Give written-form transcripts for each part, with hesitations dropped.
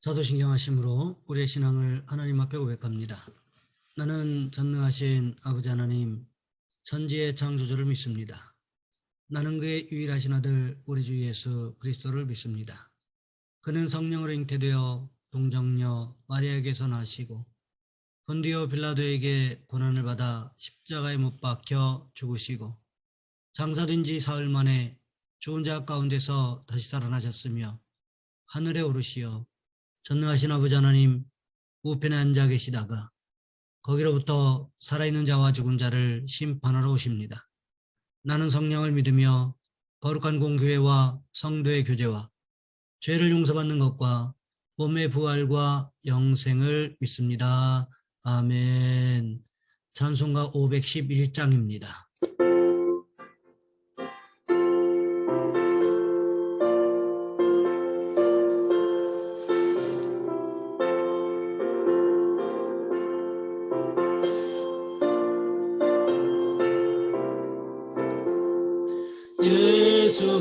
자도신경하심으로 우리의 신앙을 하나님 앞에 고백합니다. 나는 전능하신 아버지 하나님 천지의 창조주를 믿습니다. 나는 그의 유일하신 아들 우리 주 예수 그리스도를 믿습니다. 그는 성령으로 잉태되어 동정녀 마리아에게서 나시고 본디오 빌라도에게 고난을 받아 십자가에 못 박혀 죽으시고 장사된 지 사흘 만에 죽은 자 가운데서 다시 살아나셨으며 하늘에 오르시어 전능하신 아버지 하나님 우편에 앉아 계시다가 거기로부터 살아있는 자와 죽은 자를 심판하러 오십니다. 나는 성령을 믿으며 거룩한 공교회와 성도의 교제와 죄를 용서받는 것과 몸의 부활과 영생을 믿습니다. 아멘. 찬송가 511장입니다. 예수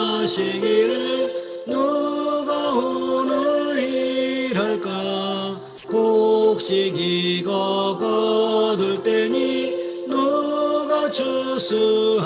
말씀하시기를 누가 오늘 일할까 곡식이고 거둘 때니 누가 추수하리요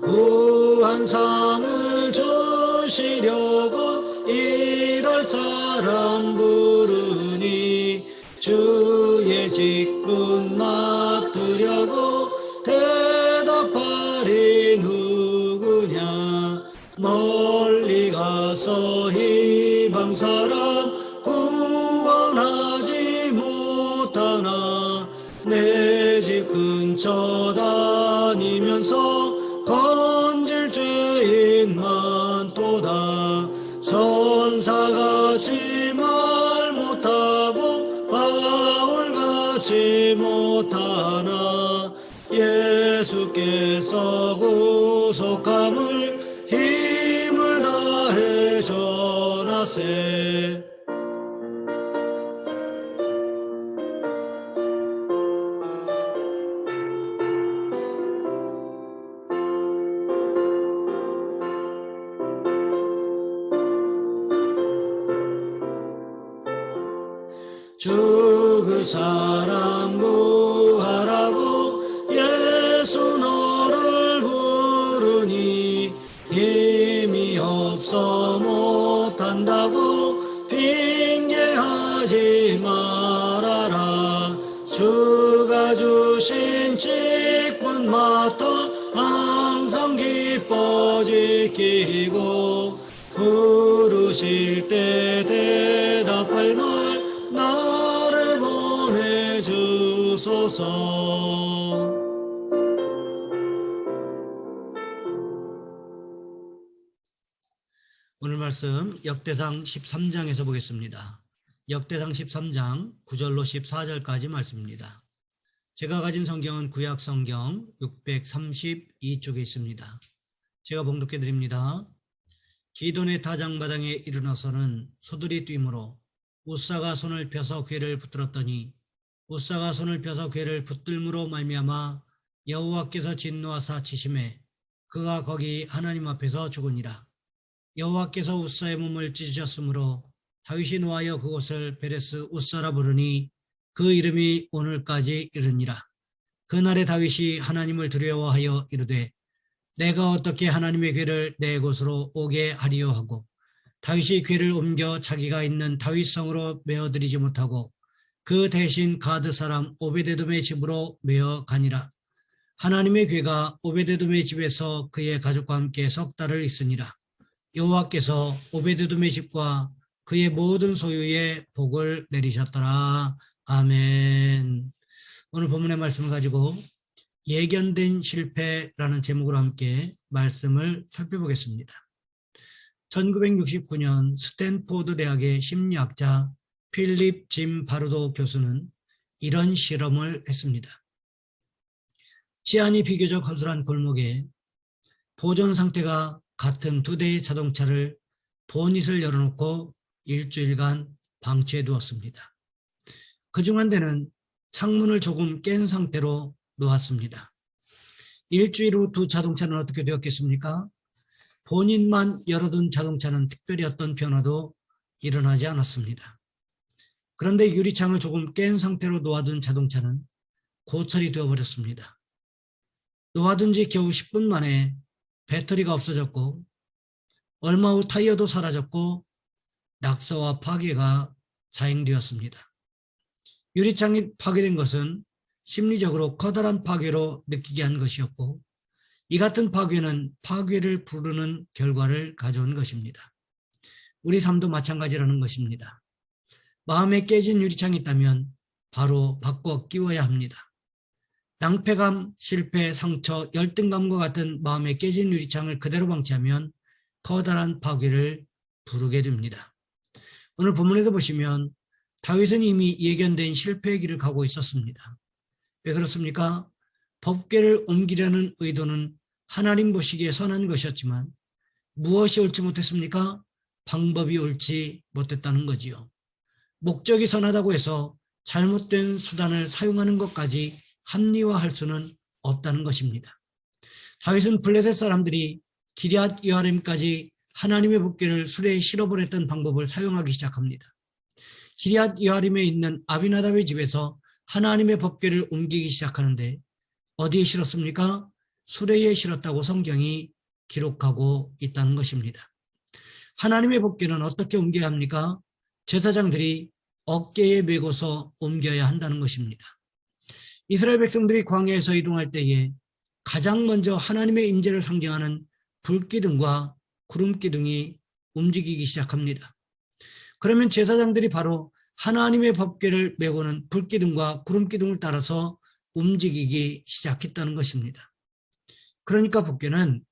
후한상을 주시려고 이럴 사람 부르니 주의 직분 맡으려고 대답하리 누구냐 멀리 가서 이방 사람 구원하지 못하나 내 집 근처 다니면서 건질 죄인 많도다 선사같이 말 못하고 바울같이 못하나 예수께서 구속함을 힘을 다해 전하세. 죽을 사람 구하라고 예수 너를 부르니 힘이 없어 못한다고 핑계하지 말아라 주가 주신 직분 맡아 항상 기뻐 지키고 부르실 때 대답할 말 나를 보내주소서. 오늘 말씀 역대상 13장에서 보겠습니다. 역대상 13장 9절로 14절까지 말씀입니다. 제가 가진 성경은 구약 성경 632쪽에 있습니다. 제가 봉독해 드립니다. 기돈의 타작마당에 이르러서는 소들이 뛰므로 우사가 손을 펴서 궤를 붙들었더니 우사가 손을 펴서 궤를 붙들므로 말미암아 여호와께서 진노하사 치심에 그가 거기 하나님 앞에서 죽으니라. 여호와께서 우사의 몸을 찢으셨으므로 다윗이 노하여 그곳을 베레스 우사라 부르니 그 이름이 오늘까지 이르니라. 그날에 다윗이 하나님을 두려워하여 이르되 내가 어떻게 하나님의 궤를 내 곳으로 오게 하리요 하고 다윗이 궤를 옮겨 자기가 있는 다윗성으로 메어들이지 못하고 그 대신 가드 사람 오베데돔의 집으로 메어 가니라. 하나님의 궤가 오베데돔의 집에서 그의 가족과 함께 석 달을 있으니라. 여호와께서 오베데돔의 집과 그의 모든 소유에 복을 내리셨더라. 아멘. 오늘 본문의 말씀을 가지고 예견된 실패라는 제목으로 함께 말씀을 살펴보겠습니다. 1969년 스탠포드 대학의 심리학자 필립 짐 바르도 교수는 이런 실험을 했습니다. 치안이 비교적 허술한 골목에 보존 상태가 같은 두 대의 자동차를 보닛을 열어놓고 일주일간 방치해 두었습니다. 그중 한 대는 창문을 조금 깬 상태로 놓았습니다. 일주일 후 두 자동차는 어떻게 되었겠습니까? 본인만 열어둔 자동차는 특별히 어떤 변화도 일어나지 않았습니다. 그런데 유리창을 조금 깬 상태로 놓아둔 자동차는 고철이 되어버렸습니다. 놓아둔 지 겨우 10분 만에 배터리가 없어졌고 얼마 후 타이어도 사라졌고 낙서와 파괴가 자행되었습니다. 유리창이 파괴된 것은 심리적으로 커다란 파괴로 느끼게 한 것이었고 이 같은 파괴는 파괴를 부르는 결과를 가져온 것입니다. 우리 삶도 마찬가지라는 것입니다. 마음에 깨진 유리창이 있다면 바로 바꿔 끼워야 합니다. 낭패감, 실패, 상처, 열등감과 같은 마음에 깨진 유리창을 그대로 방치하면 커다란 파괴를 부르게 됩니다. 오늘 본문에서 보시면 다윗은 이미 예견된 실패의 길을 가고 있었습니다. 왜 그렇습니까? 법궤를 옮기려는 의도는 하나님 보시기에 선한 것이었지만 무엇이 옳지 못했습니까? 방법이 옳지 못했다는 거지요. 목적이 선하다고 해서 잘못된 수단을 사용하는 것까지 합리화할 수는 없다는 것입니다. 다윗은 블레셋 사람들이 기럇 여아림까지 하나님의 법궤를 수레에 실어보냈던 방법을 사용하기 시작합니다. 기럇 여아림에 있는 아비나답의 집에서 하나님의 법궤를 옮기기 시작하는데 어디에 실었습니까? 수레에 실었다고 성경이 기록하고 있다는 것입니다. 하나님의 법궤는 어떻게 옮겨야 합니까? 제사장들이 어깨에 메고서 옮겨야 한다는 것입니다. 이스라엘 백성들이 광야에서 이동할 때에 가장 먼저 하나님의 임재를 상징하는 불기둥과 구름기둥이 움직이기 시작합니다. 그러면 제사장들이 바로 하나님의 법궤를 메고는 불기둥과 구름기둥을 따라서 움직이기 시작했다는 것입니다. 그러니까 법궤는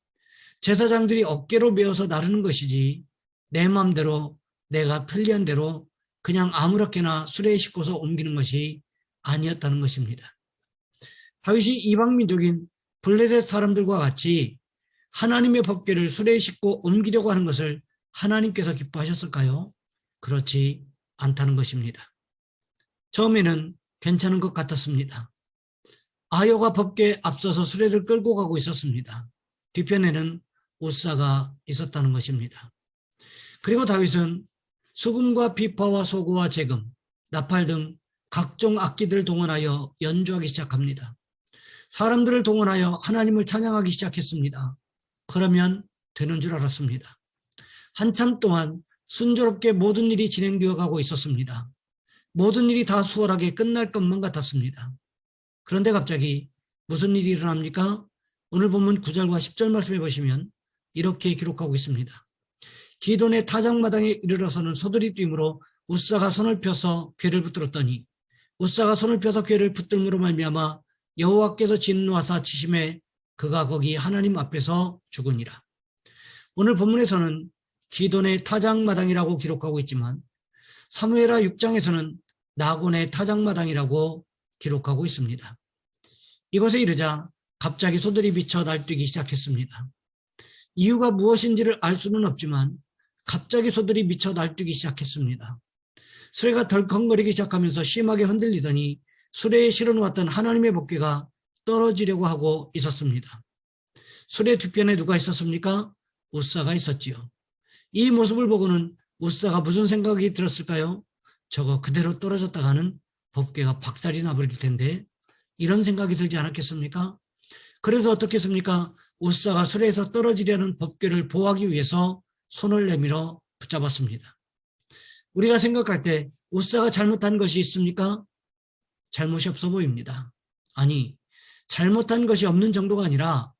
제사장들이 어깨로 메어서 나르는 것이지 내 마음대로 내가 편리한 대로 그냥 아무렇게나 수레에 싣고서 옮기는 것이 아니었다는 것입니다. 다윗이 이방민족인 블레셋 사람들과 같이 하나님의 법궤를 수레에 싣고 옮기려고 하는 것을 하나님께서 기뻐하셨을까요? 그렇지 않다는 것입니다. 처음에는 괜찮은 것 같았습니다. 아요가 법궤에 앞서서 수레를 끌고 가고 있었습니다. 뒤편에는 우사가 있었다는 것입니다. 그리고 다윗은 수금과 비파와 소고와 재금, 나팔 등 각종 악기들을 동원하여 연주하기 시작합니다. 사람들을 동원하여 하나님을 찬양하기 시작했습니다. 그러면 되는 줄 알았습니다. 한참 동안 순조롭게 모든 일이 진행되어 가고 있었습니다. 모든 일이 다 수월하게 끝날 것만 같았습니다. 그런데 갑자기 무슨 일이 일어납니까? 오늘 본문 9절과 10절 말씀해 보시면 이렇게 기록하고 있습니다. 기돈의 타작마당에 이르러서는 소들이 뛰므로 우사가 손을 펴서 궤를 붙들었더니 우사가 손을 펴서 궤를 붙들므로 말미암아 여호와께서 진노하사 치심에 그가 거기 하나님 앞에서 죽으니라. 오늘 본문에서는 기돈의 타작마당이라고 기록하고 있지만 사무엘하 6장에서는 나곤의 타작마당이라고 기록하고 있습니다. 이곳에 이르자 갑자기 소들이 미쳐 날뛰기 시작했습니다. 이유가 무엇인지를 알 수는 없지만 갑자기 소들이 미쳐 날뛰기 시작했습니다. 수레가 덜컹거리기 시작하면서 심하게 흔들리더니 수레에 실어놓았던 하나님의 법궤가 떨어지려고 하고 있었습니다. 수레 뒤편에 누가 있었습니까? 우사가 있었지요. 이 모습을 보고는 우사가 무슨 생각이 들었을까요? 저거 그대로 떨어졌다가는 법궤가 박살이 나버릴 텐데 이런 생각이 들지 않았겠습니까? 그래서 어떻게 했습니까? 우사가 수레에서 떨어지려는 법궤를 보호하기 위해서 손을 내밀어 붙잡았습니다. 우리가 생각할 때 우사가 잘못한 것이 있습니까? 잘못이 없어 보입니다. 아니, 잘못한 것이 없는 정도가 아니라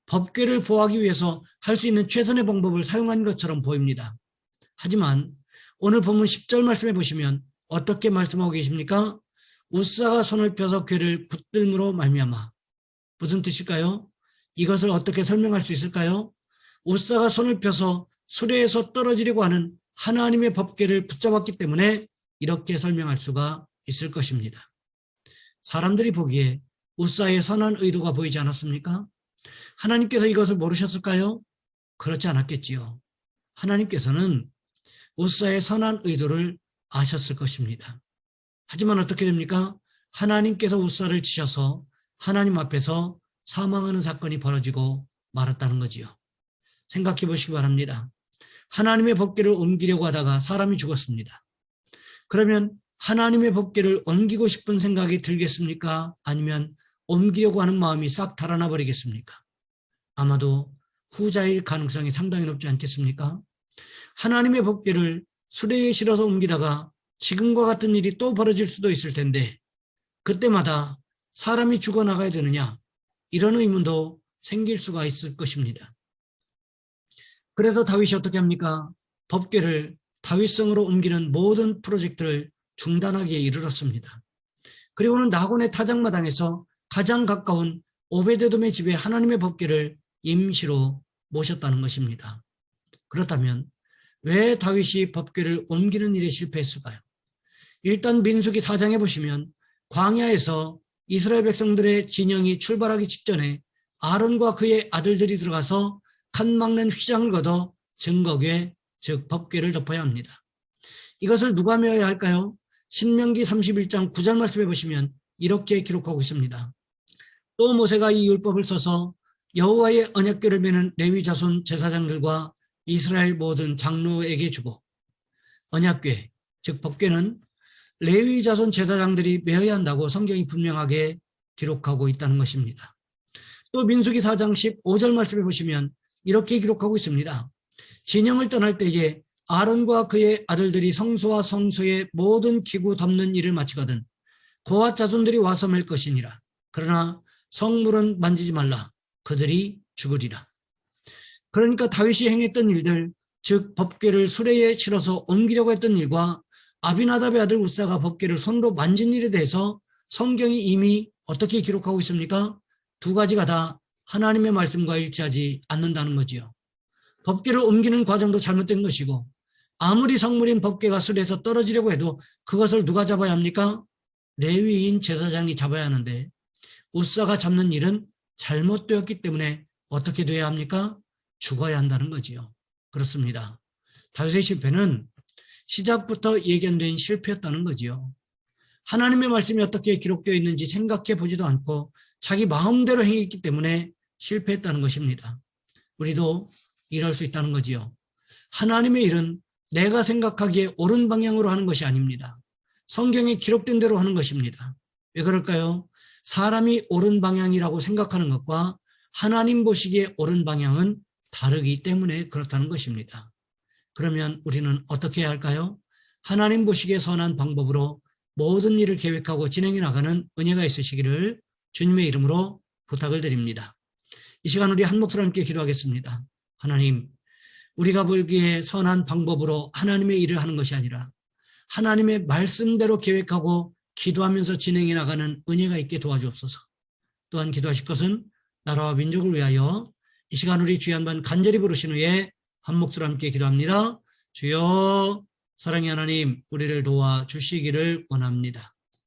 법궤를 보호하기 위해서 할 수 있는 최선의 방법을 사용한 것처럼 보입니다. 하지만 오늘 본문 10절 말씀해 보시면 어떻게 말씀하고 계십니까? 우사가 손을 펴서 궤를 붙들므로 말미암아. 무슨 뜻일까요? 이것을 어떻게 설명할 수 있을까요? 우사가 손을 펴서 수레에서 떨어지려고 하는 하나님의 법궤를 붙잡았기 때문에 이렇게 설명할 수가 있을 것입니다. 사람들이 보기에 우사의 선한 의도가 보이지 않았습니까? 하나님께서 이것을 모르셨을까요? 그렇지 않았겠지요. 하나님께서는 우사의 선한 의도를 아셨을 것입니다. 하지만 어떻게 됩니까? 하나님께서 우사를 치셔서 하나님 앞에서 사망하는 사건이 벌어지고 말았다는 거지요. 생각해 보시기 바랍니다. 하나님의 법궤를 옮기려고 하다가 사람이 죽었습니다. 그러면 하나님의 법궤를 옮기고 싶은 생각이 들겠습니까? 아니면 옮기려고 하는 마음이 싹 달아나 버리겠습니까? 아마도 후자일 가능성이 상당히 높지 않겠습니까? 하나님의 법궤를 수레에 실어서 옮기다가 지금과 같은 일이 또 벌어질 수도 있을 텐데 그때마다 사람이 죽어나가야 되느냐? 이런 의문도 생길 수가 있을 것입니다. 그래서 다윗이 어떻게 합니까? 법궤를 다윗성으로 옮기는 모든 프로젝트를 중단하기에 이르렀습니다. 그리고는 나곤의 타작마당에서 가장 가까운 오베데돔의 집에 하나님의 법궤를 임시로 모셨다는 것입니다. 그렇다면 왜 다윗이 법궤를 옮기는 일에 실패했을까요? 일단 민수기 4장에 보시면 광야에서 이스라엘 백성들의 진영이 출발하기 직전에 아론과 그의 아들들이 들어가서 칸 막는 휘장을 걷어 증거궤, 즉 법궤를 덮어야 합니다. 이것을 누가 메어야 할까요? 신명기 31장 9절 말씀해 보시면 이렇게 기록하고 있습니다. 또 모세가 이 율법을 써서 여호와의 언약궤를 메는 레위 자손 제사장들과 이스라엘 모든 장로에게 주고, 언약궤, 즉 법궤는 레위 자손 제사장들이 메어야 한다고 성경이 분명하게 기록하고 있다는 것입니다. 또 민수기 4장 15절 말씀해 보시면 이렇게 기록하고 있습니다. 진영을 떠날 때에 아론과 그의 아들들이 성소와 성소의 모든 기구 덮는 일을 마치거든 고앗 자손들이 와서 맬 것이니라. 그러나 성물은 만지지 말라. 그들이 죽으리라. 그러니까 다윗이 행했던 일들, 즉 법궤를 수레에 실어서 옮기려고 했던 일과 아비나답의 아들 우사가 법궤를 손으로 만진 일에 대해서 성경이 이미 어떻게 기록하고 있습니까? 두 가지가 다 하나님의 말씀과 일치하지 않는다는 거지요. 법궤를 옮기는 과정도 잘못된 것이고 아무리 성물인 법궤가 수레에서 떨어지려고 해도 그것을 누가 잡아야 합니까? 레위인 제사장이 잡아야 하는데 우사가 잡는 일은 잘못되었기 때문에 어떻게 돼야 합니까? 죽어야 한다는 거지요. 그렇습니다. 다윗의 실패는 시작부터 예견된 실패였다는 거지요. 하나님의 말씀이 어떻게 기록되어 있는지 생각해 보지도 않고 자기 마음대로 행했기 때문에 실패했다는 것입니다. 우리도 이럴 수 있다는 거지요. 하나님의 일은 내가 생각하기에 옳은 방향으로 하는 것이 아닙니다. 성경에 기록된 대로 하는 것입니다. 왜 그럴까요? 사람이 옳은 방향이라고 생각하는 것과 하나님 보시기에 옳은 방향은 다르기 때문에 그렇다는 것입니다. 그러면 우리는 어떻게 해야 할까요? 하나님 보시기에 선한 방법으로 모든 일을 계획하고 진행해 나가는 은혜가 있으시기를 주님의 이름으로 부탁을 드립니다. 이 시간 우리 한 목소리로 함께 기도하겠습니다. 하나님, 우리가 보기에 선한 방법으로 하나님의 일을 하는 것이 아니라 하나님의 말씀대로 계획하고 기도하면서 진행해 나가는 은혜가 있게 도와주옵소서. 또한 기도하실 것은 나라와 민족을 위하여 이 시간 우리 주여 한번 간절히 부르신 후에 한 목소리로 함께 기도합니다. 주여, 사랑의 하나님, 우리를 도와주시기를 원합니다.